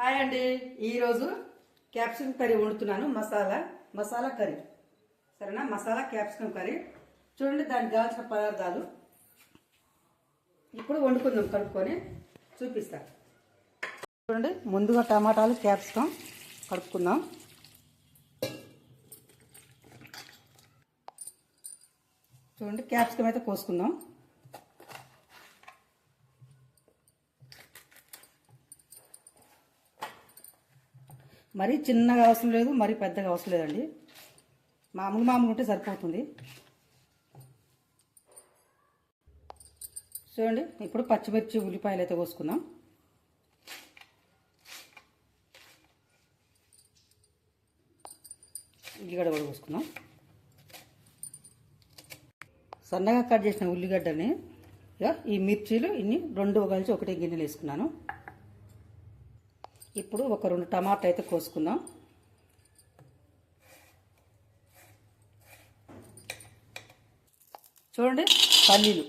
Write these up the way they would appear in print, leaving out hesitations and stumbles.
Hi అండి, ఈరోజు capsicum curry వండుతున్నాను. Masala curry. సరేనా? Masala capsicum curry. చూడండి, దానికి కావాల్సిన పదార్థాలు ఇప్పుడు వండుకుందాం. కలుపుకొని చూపిస్తా. చూడండి, ముందుగా టమాటాలు, క్యాప్సికమ్ కలుపుకుందాం. చూడండి, క్యాప్సికమ్ అయితే కోసుకుందాం. మరీ చిన్నగా అవసరం లేదు, మరీ పెద్దగా అవసరం లేదండి. మామూలు ఉంటే సరిపోతుంది. చూడండి, ఇప్పుడు పచ్చిమిర్చి, ఉల్లిపాయలు అయితే కోసుకుందాం. ఉల్లిగడ్డ కూడా కోసుకుందాం. సన్నగా కట్ చేసిన ఉల్లిగడ్డని ఈ మిర్చీలు ఇన్ని రెండు కలిసి ఒకటి గిన్నెలు వేసుకున్నాను. ఇప్పుడు ఒక 2 టమాటా అయితే కోసుకుందాం. చూడండి, పల్లీలు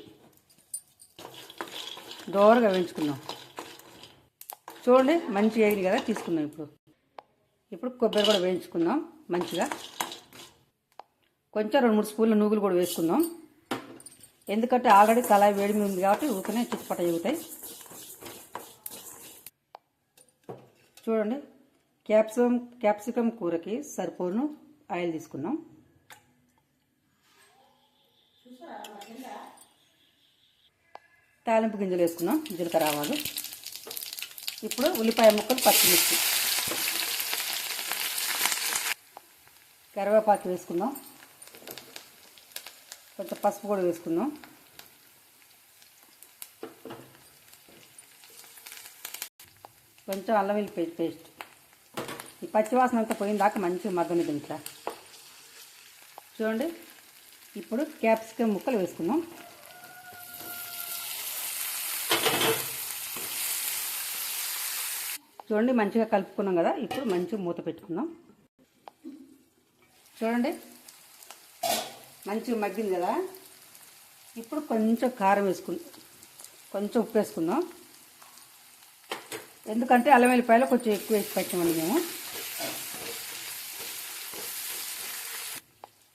దోరగా వేయించుకుందాం. చూడండి, మంచిగా వేయింది కదా, తీసుకుందాం. ఇప్పుడు కొబ్బరి కూడా వేయించుకుందాం మంచిగా. కొంచెం 2-3 స్పూన్ల నూగులు కూడా వేసుకుందాం. ఎందుకంటే ఆల్రెడీ కళాయి వేడి ఉంది కాబట్టి ఊరికనే చిట్టుపట ఎగుతాయి. చూడండి, క్యాప్సికమ్ కూరకి సరిపోను ఆయిల్ తీసుకున్నాం. తాలింపు గింజలు వేసుకున్నాం, జీలకర్ర, ఆవాలు. ఇప్పుడు ఉల్లిపాయ ముక్కలు, పచ్చిమిర్చి, కరివేపాకు వేసుకుందాం. కొంచెం పసుపు కూడా వేసుకుందాం. కొంచెం అల్లం వెల్లుల్లి పేస్ట్. ఈ పచ్చివాసన అంతా పోయిన దాకా మంచిగా మగ్గనిద్దాం ఇట్లా. చూడండి, ఇప్పుడు క్యాప్సికమ్ ముక్కలు వేసుకుందాం. చూడండి, మంచిగా కలుపుకున్నాం కదా. ఇప్పుడు మంచిగా మూత పెట్టుకుందాం. చూడండి, మంచిగా మగ్గింది కదా. ఇప్పుడు కొంచెం కారం వేసుకుందాం, కొంచెం ఉప్పు వేసుకుందాం. ఎందుకంటే అల్లం వెల్లిపాయలు కొంచెం ఎక్కువ వేసి పెట్టామండి మేము.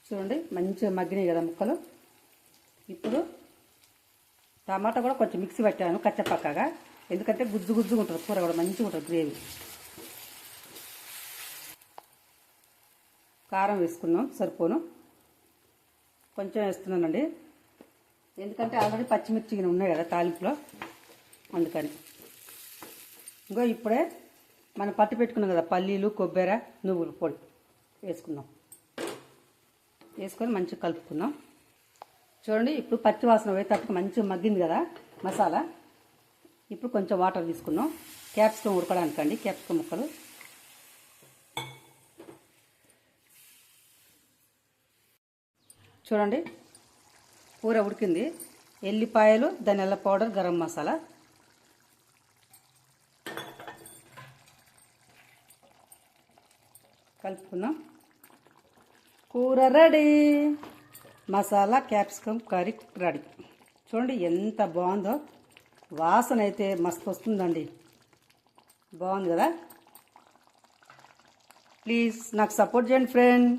చూడండి, మంచిగా మగ్గినాయి కదా ముక్కలు. ఇప్పుడు టమాటా కూడా కొంచెం మిక్సీ పెట్టాను కచ్చపక్కగా. ఎందుకంటే గుజ్జుగా ఉంటుంది కూర, కూడా మంచిగా ఉంటుంది గ్రేవీ. కారం వేసుకుందాం, సరిపోను. కొంచెం వేస్తున్నానండి, ఎందుకంటే ఆల్రెడీ పచ్చిమిర్చి ఉన్నాయి కదా తాలింపులో, అందుకని. ఇంకో ఇప్పుడే మనం పట్టి పెట్టుకున్నాం కదా పల్లీలు, కొబ్బరి, నువ్వులు పొడి వేసుకుందాం. వేసుకొని మంచిగా కలుపుకుందాం. చూడండి, ఇప్పుడు పచ్చి వాసన పోయేటప్పుడు మంచిగా మగ్గింది కదా మసాలా. ఇప్పుడు కొంచెం వాటర్ తీసుకుందాం, క్యాప్సికమ్ ఉడకడానికండి. క్యాప్సికమ్ ముక్కలు చూడండి, కూర ఉడికింది. ఎల్లిపాయలు, ధనియాల పౌడర్, గరం మసాలా కలుపుకుందాం. కూర ready. Masala capsicum curry ready. చూడండి ఎంత బాగుందో, వాసన అయితే మస్తు వస్తుందండి. బాగుంది కదా. ప్లీజ్ నాకు సపోర్ట్ చేయండి ఫ్రెండ్.